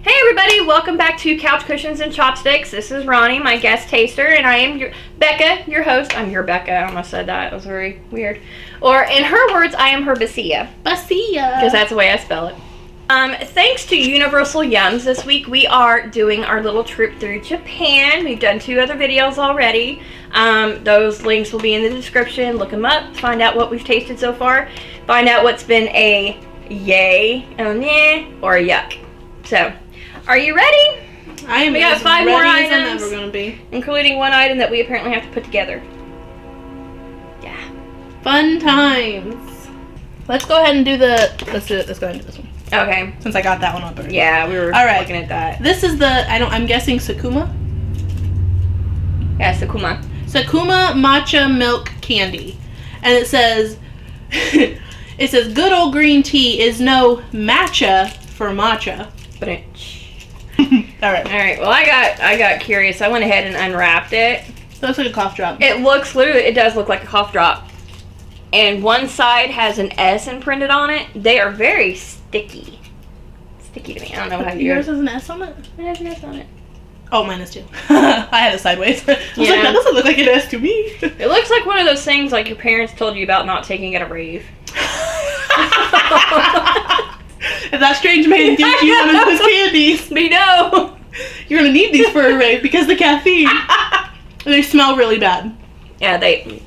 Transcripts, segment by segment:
Hey everybody, welcome back to Couch Cushions and Chopsticks. This is Roni, my guest taster, and I am Becca, your host. I'm your Becca. I almost said that. It was very weird. Or in her words, I am her Basia. Basia. Because that's the way I spell it. Thanks to Universal Yums, this week we are doing our little trip through Japan. We've done 2 other videos already. Those links will be in the description. Look them up. Find out what we've tasted so far. Find out what's been a yay, or a yuck. So, are you ready? I am. We got 5 more items, I'm ever gonna be. including one item that we apparently have to put together. Yeah. Fun times. Let's go ahead and do the. Let's do it. Let's go ahead and do this one. Okay. Since I got that one up already. Yeah, we were looking at that. This is the. I'm guessing Sakuma. Yeah, Sakuma. Sakuma matcha milk candy, and it says. It says good old green tea is no matcha for matcha. But All right. Well, I got curious. I went ahead and unwrapped it. It looks like a cough drop. It does look like a cough drop. And one side has an S imprinted on it. They are very sticky. Sticky to me. I don't know how you. Yours has an S on it? It has an S on it. Oh, mine is too. I had it sideways. I was like, that doesn't look like an S to me. It looks like one of those things like your parents told you about not taking at a rave. If that strange man gives you one of those candies, We know. you're gonna need these for a rave because the caffeine. They smell really bad. Yeah, they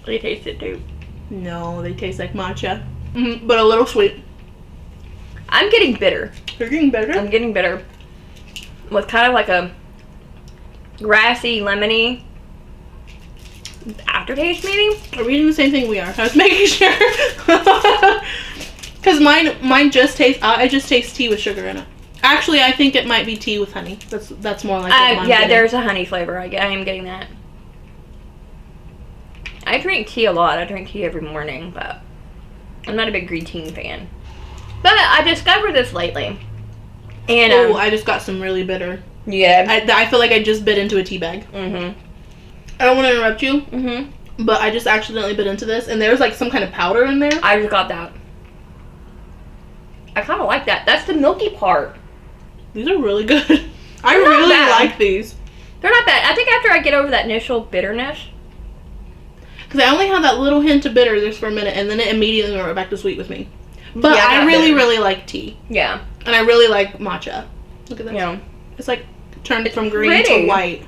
taste it too. No, they taste like matcha, but a little sweet. I'm getting bitter. They're getting better. I'm getting bitter. With kind of like a grassy, lemony aftertaste, maybe? Are we eating the same thing we are? I was making sure. Because mine just tastes. I just taste tea with sugar in it. Actually, I think it might be tea with honey. That's more like. Yeah, there's a honey flavor. I am getting that. I drink tea a lot. I drink tea every morning, but I'm not a big green tea fan. But I discovered this lately. And I just got some really bitter. Yeah. I feel like I just bit into a tea bag. Mm-hmm. I don't want to interrupt you. But I just accidentally bit into this, and there was like some kind of powder in there. I just got that. I kind of like that. That's the milky part. These are really good. I really like these. They're not bad. I think after I get over that initial bitterness. Because I only had that little hint of bitter just for a minute, and then it immediately went right back to sweet with me. But Yeah, I really like tea. Yeah. And I really like matcha. Look at this. Yeah. It's like turned from green pretty. to white.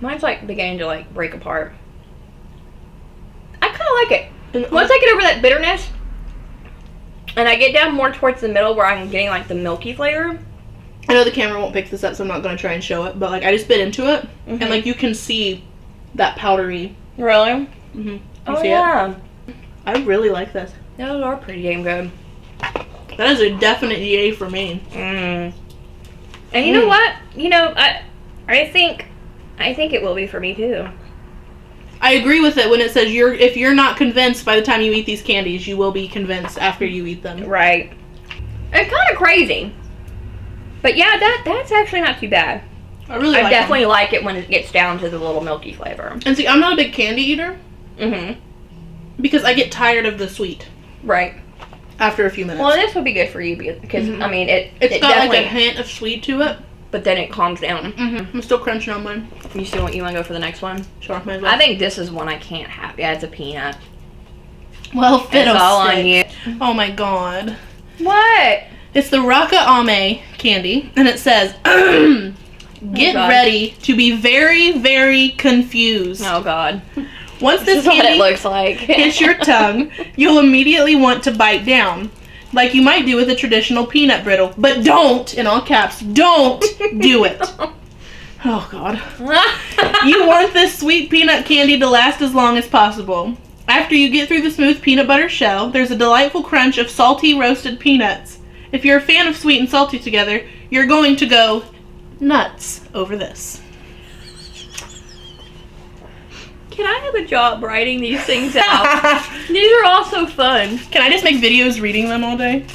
Mine's like beginning to like break apart. I kind of like it. And Once I get over that bitterness, and I get down more towards the middle where I'm getting like the milky flavor. I know the camera won't pick this up, so I'm not going to try and show it. But like I just bit into it, and like you can see that powdery. Really? You Oh see yeah. it? I really like this. Those are pretty damn good. That is a definite yay for me. And you know what? You know, I think it will be for me too. I agree with it when it says if you're not convinced by the time you eat these candies, you will be convinced after you eat them. Right. It's kind of crazy. But yeah, that's actually not too bad. I definitely like it when it gets down to the little milky flavor. And see, I'm not a big candy eater. Because I get tired of the sweet. Right. After a few minutes. Well, this would be good for you because I mean it's got like a hint of sweet to it. But then it calms down. I'm still crunching on mine. You want to go for the next one? Sure, might as well. I think this is one I can't have. Yeah, it's a peanut. Well, It's all on you. Oh my god. What? It's the Raka Ame candy, and it says, get ready to be very, very confused. Oh god. Once this is what candy it looks like. hits your tongue, you'll immediately want to bite down. Like you might do with a traditional peanut brittle. But don't, in all caps, don't do it. Oh god. You want this sweet peanut candy to last as long as possible. After you get through the smooth peanut butter shell, there's a delightful crunch of salty roasted peanuts. If you're a fan of sweet and salty together, you're going to go nuts over this. Can I have a job writing these things out? These are all so fun. Can I just make videos reading them all day?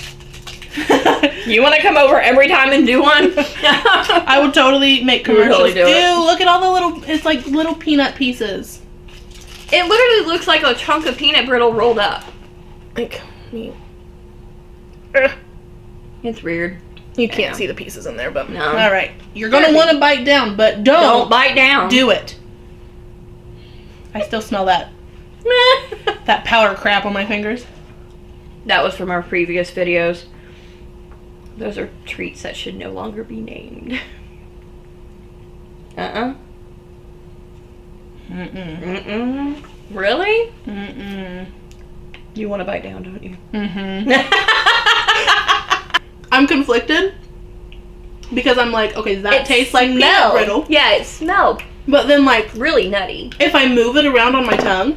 You want to come over every time and do one? I would totally make commercials. Totally do it. Ew, look at all the little, it's like little peanut pieces. It literally looks like a chunk of peanut brittle rolled up. Like, me. It's weird. You can't see the pieces in there, but no. All right, you're gonna want to bite down, but don't bite down. Do it. I still smell that powder crap on my fingers. That was from our previous videos. Those are treats that should no longer be named. Mm-mm. Mm-mm. Really? Mm-mm. You want to bite down, don't you? Mm-hmm. I'm conflicted because I'm like, okay, that tastes like peanut brittle. Yeah, it smelled. But then, like, really nutty. if I move it around on my tongue,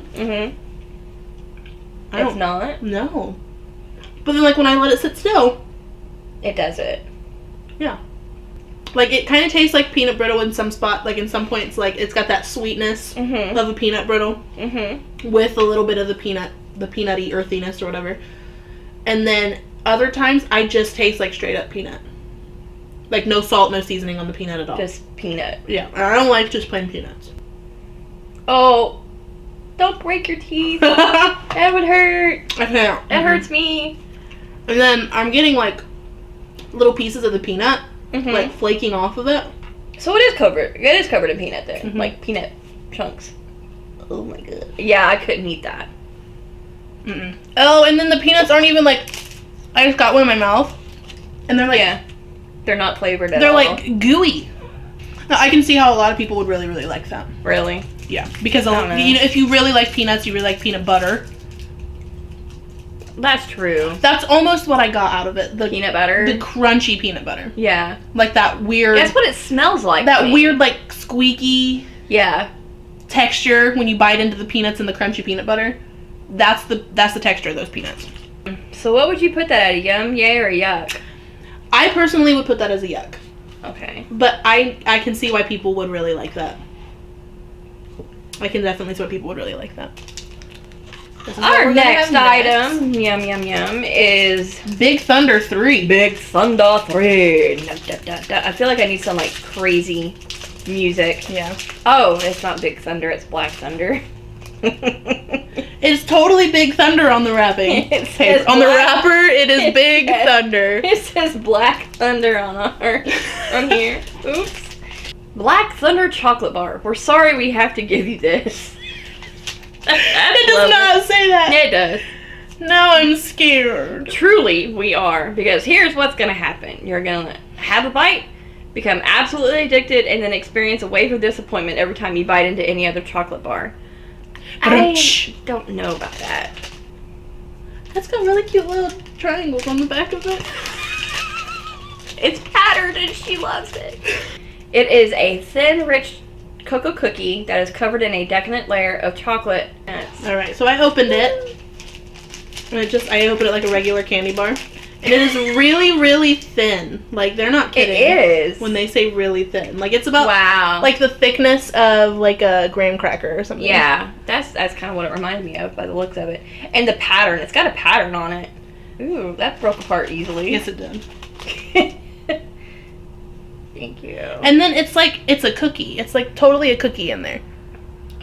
It's not. No. But then, like, when I let it sit still, it does it. Yeah. Like, it kind of tastes like peanut brittle in some spot. Like, in some points, like, it's got that sweetness of a peanut brittle with a little bit of the peanutty earthiness or whatever. And then other times, I just taste like straight up peanut. Like, no salt, no seasoning on the peanut at all. Just peanut. Yeah. I don't like just plain peanuts. Oh, don't break your teeth. That would hurt. I can't. That hurts me. And then I'm getting, like, little pieces of the peanut, like, flaking off of it. So it is covered. It is covered in peanut there. Like, peanut chunks. Oh, my God. Yeah, I couldn't eat that. Oh, and then the peanuts aren't even, like, I just got one in my mouth, and they're, like... Yeah. They're not flavored at They're, all. like, gooey. Now, I can see how a lot of people would really, really like that. Really? Yeah. Because, you know, if you really like peanuts, you really like peanut butter. That's true. That's almost what I got out of it. The peanut butter? The crunchy peanut butter. Yeah. Like that weird... That's what it smells like. That weird, like, squeaky... Yeah. Texture when you bite into the peanuts and the crunchy peanut butter. That's the texture of those peanuts. So what would you put that at? A yum, yay, or yuck? I personally would put that as a yuck. Okay. But I can see why people would really like that. I can definitely see why people would really like that. Our next item, yum, yum, yum, is... Big Thunder 3. Big Thunder 3. I feel like I need some, like, crazy music. Yeah. Oh, it's not Big Thunder, it's Black Thunder. It's totally Big Thunder on the wrapping. On the wrapper, it is Big Thunder. It says Black Thunder on here. Oops. Black Thunder chocolate bar. We're sorry we have to give you this. It does not say that. It does. Now I'm scared. Truly, we are. Because here's what's going to happen. You're going to have a bite, become absolutely addicted, and then experience a wave of disappointment every time you bite into any other chocolate bar. I don't know about that. That's got really cute little triangles on the back of it. It's patterned and she loves it. It is a thin, rich cocoa cookie that is covered in a decadent layer of chocolate nuts. Alright, so I opened it. And I opened it like a regular candy bar. And it is really, really thin. Like, they're not kidding. It is. When they say really thin. Like, it's about, wow, like, the thickness of, like, a graham cracker or something. Yeah, that's kind of what it reminded me of by the looks of it. And the pattern. It's got a pattern on it. Ooh, that broke apart easily. Yes, it did. Thank you. And then it's like, it's a cookie. It's, like, totally a cookie in there.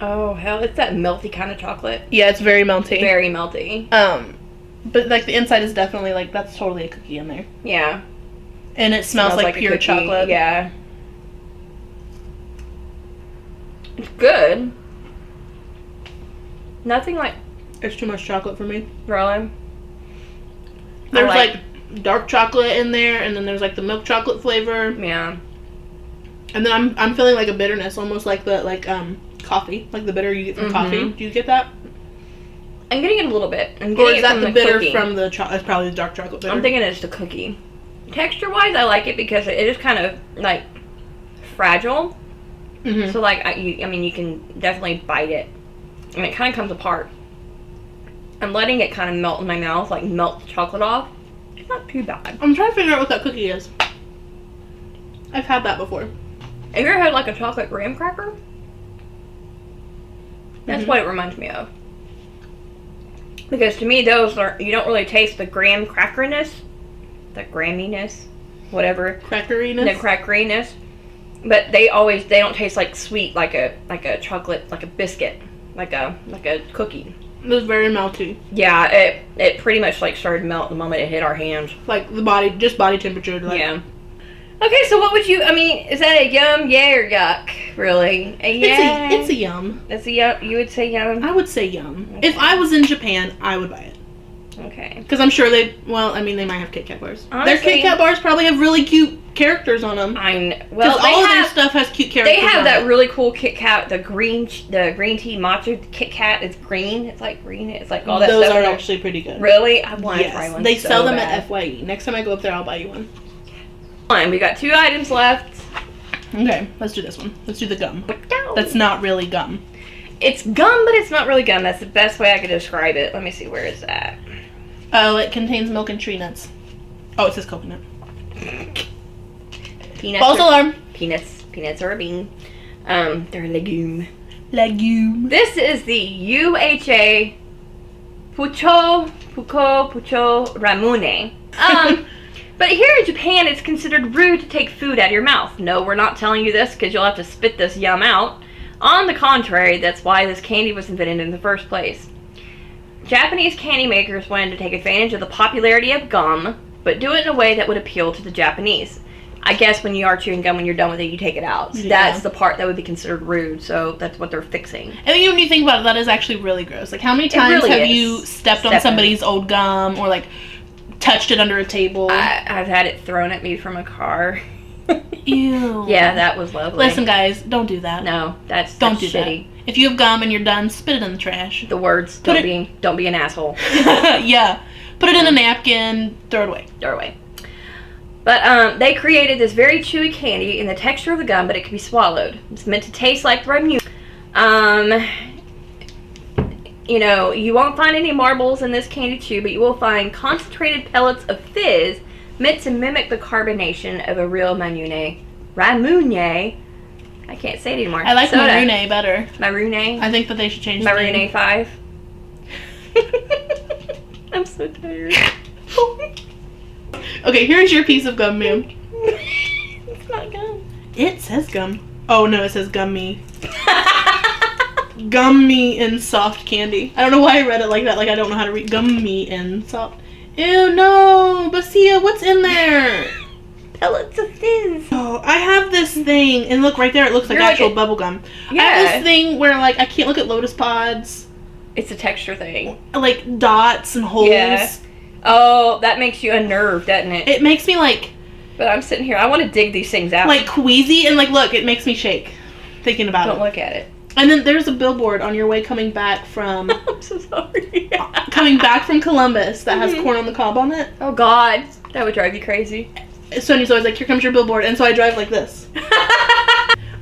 Oh, hell. It's that melty kind of chocolate. Yeah, it's very melty. Very melty. But, like, the inside is definitely, like, that's totally a cookie in there. Yeah. And it smells like pure chocolate. Yeah. It's good. Nothing like... It's too much chocolate for me. Really? There's, like, dark chocolate in there, and then there's, like, the milk chocolate flavor. Yeah. And then I'm feeling, like, a bitterness, almost like the, like, coffee. Like the bitter you get from coffee. Do you get that? I'm getting it a little bit. I'm or getting is that from the bitter cookie. from the chocolate? It's probably the dark chocolate bitter. I'm thinking it's the cookie. Texture-wise, I like it because it is kind of, like, fragile. So, like, I mean, you can definitely bite it. And it kind of comes apart. I'm letting it kind of melt in my mouth, like, melt the chocolate off. It's not too bad. I'm trying to figure out what that cookie is. I've had that before. Have you ever had, like, a chocolate graham cracker? That's what it reminds me of. Because to me, those are, you don't really taste the graham crackeriness, the gramminess, whatever. Crackeriness? The crackeriness. But they don't taste like sweet, like a chocolate, like a biscuit, like a cookie. It was very melty. Yeah, it pretty much like started to melt the moment it hit our hands. Like the body, just body temperature. Like, Yeah. Okay, so what would you? I mean, is that a yum, yay, or yuck? Really? A yay? It's a yum. It's a yum. You would say yum. I would say yum. Okay. If I was in Japan, I would buy it. Okay. Because I'm sure they might have KitKat bars. Honestly, their KitKat bars probably have really cute characters on them. Well, all of their stuff has cute characters. They have on that it. really cool KitKat, the green tea matcha KitKat. It's green. It's like green. It's like all that Those stuff. are actually pretty good. Really? I want to try one. They so sell them bad. at FYE. Next time I go up there, I'll buy you one. Fine. We got 2 items left. Okay, let's do this one. Let's do the gum. That's not really gum. It's gum, but it's not really gum. That's the best way I could describe it. Let me see. Where is that? Oh, it contains milk and tree nuts. Oh, it says coconut. Peanuts. False alarm. Peanuts. Peanuts are a bean. They're a legume. Legume. This is the UHA Pucho Ramune. But here in Japan, it's considered rude to take food out of your mouth. No, we're not telling you this because you'll have to spit this yum out. On the contrary, that's why this candy was invented in the first place. Japanese candy makers wanted to take advantage of the popularity of gum, but do it in a way that would appeal to the Japanese. I guess when you are chewing gum, when you're done with it, you take it out. So that's the part that would be considered rude, so that's what they're fixing. I think when you think about it, that is actually really gross. Like, how many times have you stepped on somebody's old gum or, like, touched it under a table? I've had it thrown at me from a car. Ew. Yeah, that was lovely. Listen, guys, don't do that. No, that's don't do shitty. That. If you have gum and you're done, spit it in the trash. The words, don't be an asshole. Yeah. Put it in a napkin, throw it away. Throw it away. But they created this very chewy candy in the texture of the gum, but it can be swallowed. It's meant to taste like Ramu. You know, you won't find any marbles in this candy chew, but you will find concentrated pellets of fizz meant to mimic the carbonation of a real Ramune. I can't say it anymore. I like Marune better. Marune? I think that they should change the Marune name. 5. I'm so tired. Okay, here's your piece of gum, ma'am. It's not gum. It says gum. Oh, no, it says gummy. Gummy and soft candy. I don't know why I read it like that. Like, I don't know how to read gummy and soft. Ew, no. Basia, what's in there? Pellets of fizz. Oh, I have this thing. And look, right there, it looks like actual bubble gum. Yeah. I have this thing where, like, I can't look at lotus pods. It's a texture thing. Like, dots and holes. Yeah. Oh, that makes you unnerved, doesn't it? It makes me, like... But I'm sitting here. I want to dig these things out. Like, queasy. And, like, look, it makes me shake thinking about it. Don't look at it. And then there's a billboard on your way coming back from... I'm so sorry. coming back from Columbus that has corn on the cob on it. Oh, God. That would drive you crazy. Sonya's always like, here comes your billboard. And so I drive like this.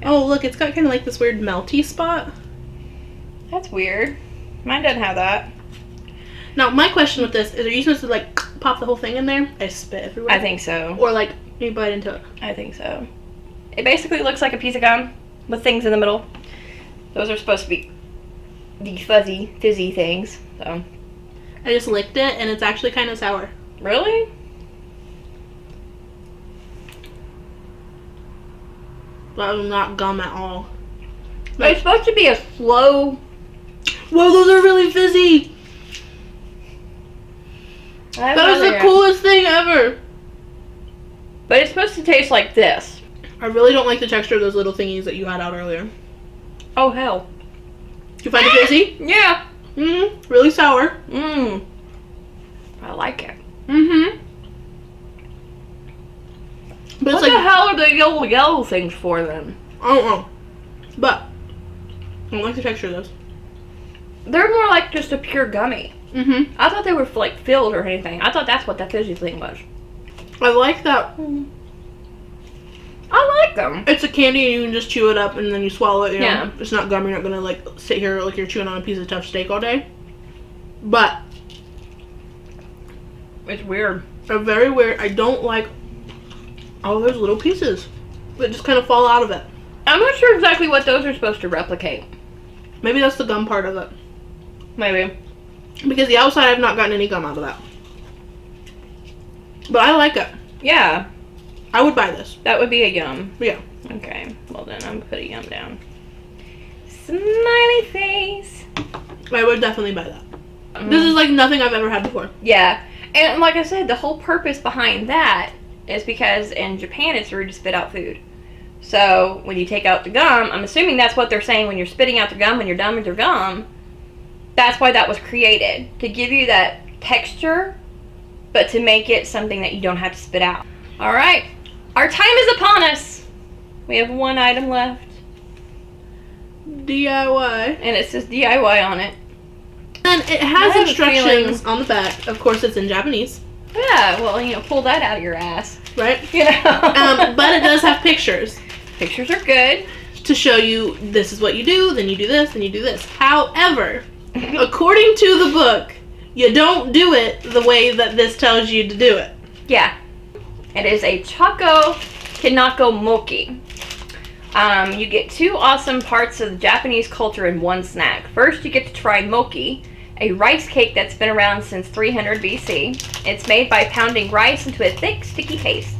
Oh, look, it's got kind of like this weird melty spot. That's weird. Mine doesn't have that. Now, my question with this is, are you supposed to, like, pop the whole thing in there? I spit everywhere. I think so. Or, like, you bite into it. I think so. It basically looks like a piece of gum with things in the middle. Those are supposed to be the fizzy things. So I just licked it, and it's actually kind of sour. Really? That was not gum at all. Like, it's supposed to be a slow... Whoa, those are really fizzy! That is the coolest thing ever! But it's supposed to taste like this. I really don't like the texture of those little thingies that you had out earlier. Oh, hell. Did you find it fizzy? Yeah. Mm-hmm. Really sour. Mmm. I like it. Mm-hmm. But What it's the like, hell are the yellow things for then? I don't know. But I don't like the texture of those. They're more like just a pure gummy. Mm-hmm. I thought they were like filled or anything. I thought that's what that fizzy thing was. I like that. I like them. It's a candy and you can just chew it up and then you swallow it. You know? Yeah. It's not gum. You're not gonna like sit here like you're chewing on a piece of tough steak all day. But It's weird. they're very weird. I don't like all those little pieces that just kind of fall out of it. I'm not sure exactly what those are supposed to replicate. Maybe that's the gum part of it. Maybe. Because the outside, I've not gotten any gum out of that. But I like it. Yeah. I would buy this. That would be a yum. Yeah. Okay. Well then, I'm gonna put a yum down. Smiley face. I would definitely buy that. This is like nothing I've ever had before. Yeah. And like I said, the whole purpose behind that is because in Japan it's rude to spit out food. So when you take out the gum, I'm assuming that's what they're saying when you're spitting out the gum, when you're done with your gum. That's why that was created. To give you that texture, but to make it something that you don't have to spit out. Alright. Our time is upon us. We have one item left. DIY. And it says DIY on it. And it has instructions on the back. Of course, it's in Japanese. Yeah, well, pull that out of your ass. Right? But it does have pictures. Pictures are good. To show you, this is what you do, then you do this, then you do this. However, according to the book, you don't do it the way that this tells you to do it. Yeah. It is a Choco Kinako Mochi. You get two awesome parts of the Japanese culture in one snack. First, you get to try mochi, a rice cake that's been around since 300 BC. It's made by pounding rice into a thick, sticky paste.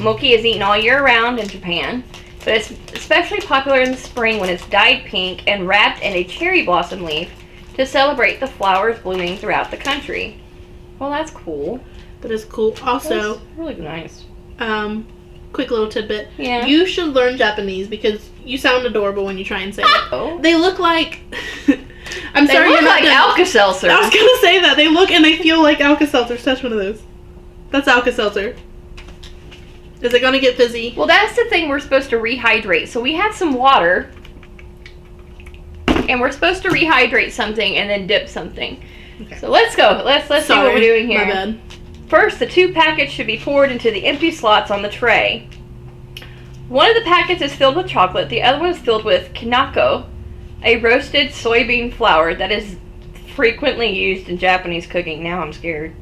Mochi is eaten all year round in Japan, but it's especially popular in the spring when it's dyed pink and wrapped in a cherry blossom leaf to celebrate the flowers blooming throughout the country. Well, that's cool. That is cool. Also, that's really nice. Quick little tidbit. Yeah. You should learn Japanese because you sound adorable when you try and say it. Oh. They look like... I'm sorry, you're not like Alka-Seltzer. I was going to say that. They look and they feel like Alka-Seltzer. Touch one of those. That's Alka-Seltzer. Is it going to get fizzy? Well, that's the thing. We're supposed to rehydrate. So we have some water. And we're supposed to rehydrate something and then dip something. Okay. So let's go. Let's see what we're doing here. My bad. First, the two packets should be poured into the empty slots on the tray. One of the packets is filled with chocolate. The other one is filled with kinako, a roasted soybean flour that is frequently used in Japanese cooking. Now I'm scared.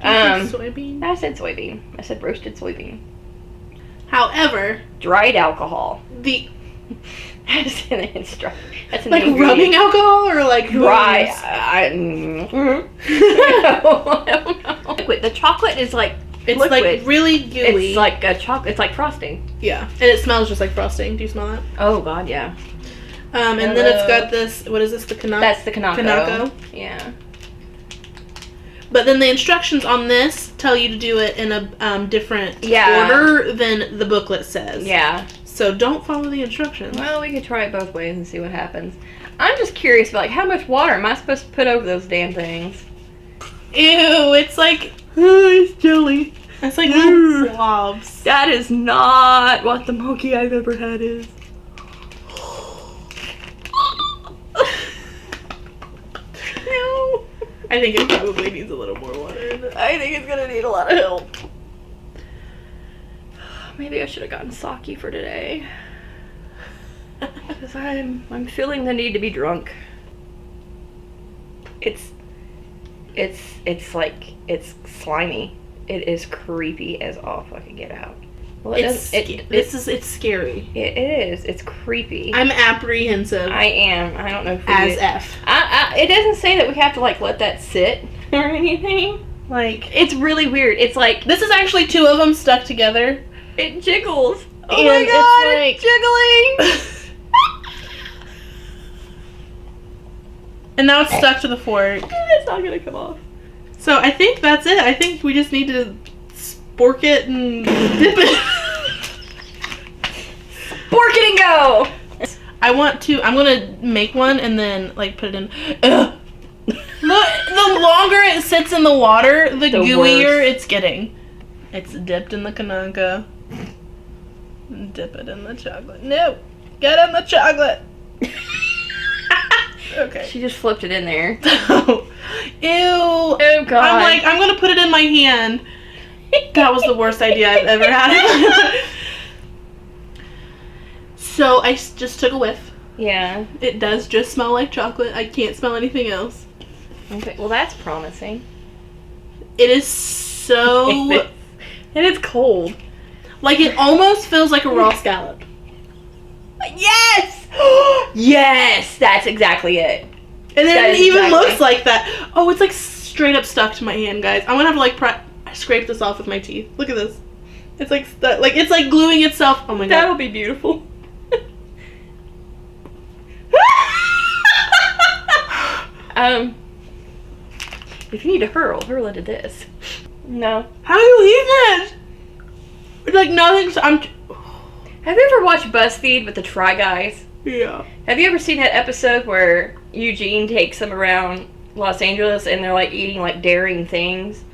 Soybean? I said soybean. I said roasted soybean. However, dried alcohol. That's a like rubbing alcohol or like dry. I don't know. Liquid. The chocolate is like it's liquid. Like really gooey. It's like a chocolate. It's like frosting. Yeah, and it smells just like frosting. Do you smell that? Oh God, yeah. And then it's got this. What is this? The kinako. That's the kinako. Kinako. Yeah. But then the instructions on this tell you to do it in a different order than the booklet says. Yeah. So don't follow the instructions. Well, we could try it both ways and see what happens. I'm just curious about how much water am I supposed to put over those damn things? Ew, it's like it's jelly. It's like little blobs. That is not what the mochi I've ever had is. No. I think it probably needs a little more water in it. I think it's gonna need a lot of help. Maybe I should have gotten sake for today. Because I'm feeling the need to be drunk. It's like, it's slimy. It is creepy as all fucking get out. Well, it's scary. It is. It's creepy. I'm apprehensive. I am. I don't know if as F. It doesn't say that we have to like let that sit or anything. Like, it's really weird. It's like, this is actually two of them stuck together. It jiggles. Oh and my God, it's jiggling. And now it's stuck to the fork. It's not gonna come off. So I think that's it. I think we just need to spork it and dip it. Spork it and go. I'm gonna make one and then like put it in. Ugh. The longer it sits in the water, the gooier it's getting. It's dipped in the kanaka. Dip it in the chocolate. No, get in the chocolate. Okay. She just flipped it in there. Ew. Oh God. I'm gonna put it in my hand. That was the worst idea I've ever had. So I just took a whiff. Yeah. It does just smell like chocolate. I can't smell anything else. Okay. Well, that's promising. It is so. And it's cold. Like it almost feels like a raw scallop. Yes! Yes! That's exactly it. And then it even looks like that. Oh, it's like straight up stuck to my hand, guys. I'm gonna have to like scrape this off with my teeth. Look at this. It's like stuck. Like it's like gluing itself. Oh my God. That'll be beautiful. If you need to hurl into this. No. How do you eat this? It's like nothing's. Have you ever watched BuzzFeed with the Try Guys? Yeah. Have you ever seen that episode where Eugene takes them around Los Angeles and they're like eating like daring things?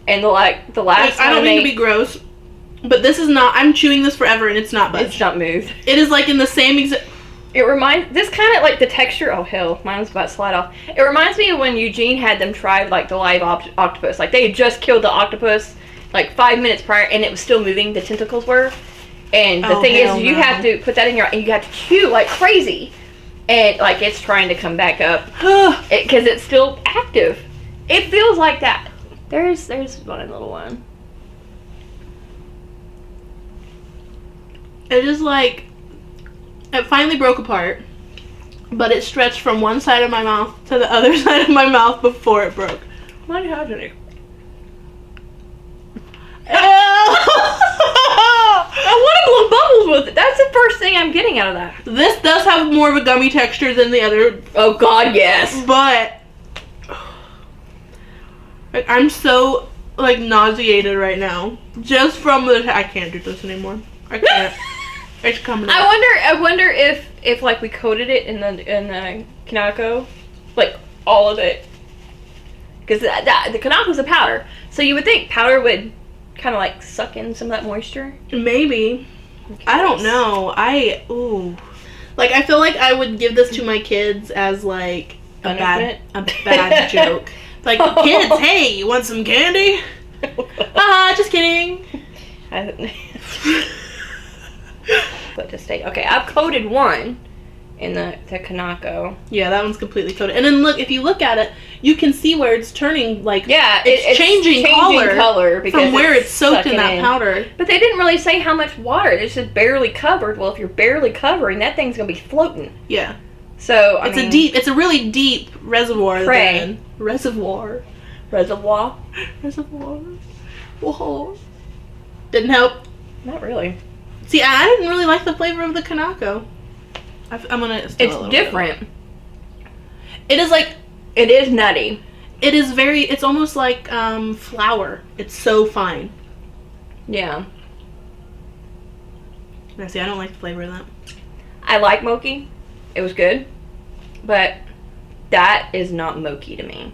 And the last I don't mean to be gross, but this is not. I'm chewing this forever and it's not budged. It's not moved. It is like in the same exact. It reminds, this kind of like the texture, oh hell, mine was about to slide off. It reminds me of when Eugene had them try like the live octopus. Like they had just killed the octopus like 5 minutes prior and it was still moving, the tentacles were. And the thing is, you have to put that in your, and you have to chew like crazy. And like it's trying to come back up. Because it's still active. It feels like that. There's one little one. It is like, it finally broke apart, but it stretched from one side of my mouth to the other side of my mouth before it broke. What happened? I want to blow bubbles with it. That's the first thing I'm getting out of that. This does have more of a gummy texture than the other. Oh God, yes. But like, I'm so like nauseated right now just from the. I can't do this anymore. I can't. It's coming out. I wonder if like we coated it in the Kanako, like all of it, because the Kanako's a powder, so you would think powder would kind of like suck in some of that moisture. Maybe. I don't know. Like I feel like I would give this to my kids as like a bad joke. Like, kids, hey, you want some candy? Just kidding. But to stay, okay, I've coated one in the Kanako. Yeah, that one's completely coated. And then look, if you look at it, you can see where it's turning, like, yeah, it's changing color because from where it's soaked in that powder. But they didn't really say how much water. It's just barely covered. Well, if you're barely covering, that thing's gonna be floating. Yeah. So it's a really deep reservoir. Prey. Reservoir. Whoa. Didn't help. Not really. See, I didn't really like the flavor of the Kanako. I'm gonna. It's different. It is like. It is nutty. It is very. It's almost like flour. It's so fine. Yeah. Now, see, I don't like the flavor of that. I like Mochi. It was good, but that is not Mochi to me.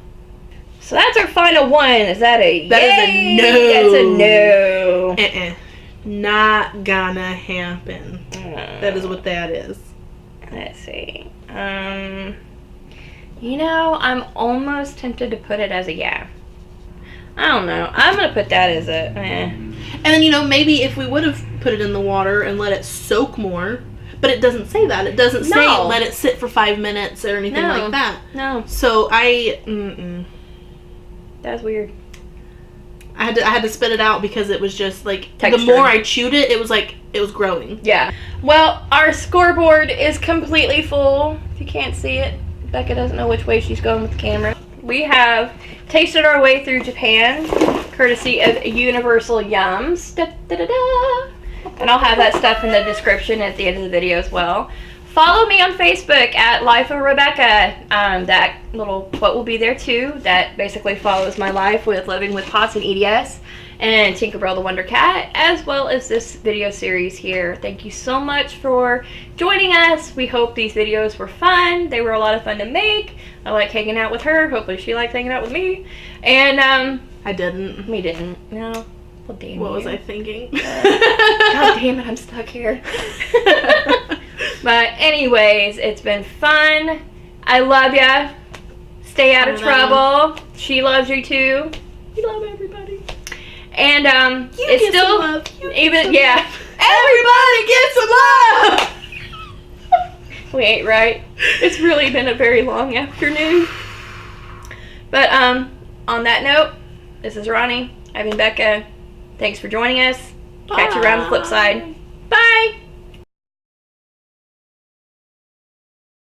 So that's our final one. Is that a That yay? is a no. That's a no. Not gonna happen. That is what that is. Let's see. You know, I'm almost tempted to put it as a yeah. I don't know. I'm gonna put that as a eh. And then, you know, maybe if we would have put it in the water and let it soak more, but it doesn't say that. It doesn't say let it sit for 5 minutes or anything like that. No. So That's weird. I had to spit it out because it was just like texture. The more I chewed it, it was like it was growing. Yeah. Well, our scoreboard is completely full. If you can't see it, Becca doesn't know which way she's going with the camera. We have tasted our way through Japan, courtesy of Universal Yums. Da, da, da, da. And I'll have that stuff in the description at the end of the video as well. Follow me on Facebook at Life of Rebecca. That little quote will be there too. That basically follows my life with living with POTS and EDS and Tinkerbell the Wonder Cat, as well as this video series here. Thank you so much for joining us. We hope these videos were fun. They were a lot of fun to make. I like hanging out with her. Hopefully she liked hanging out with me. And I didn't. We didn't. No. Well, damn. What was I thinking? God damn it! I'm stuck here. But anyways, it's been fun. I love ya. Stay out of trouble. She loves you too. We love everybody. And it's still even Everybody get some love. We ain't right. It's really been a very long afternoon. But on that note, this is Roni. I've been Becca. Thanks for joining us. Catch you around the flip side. Bye.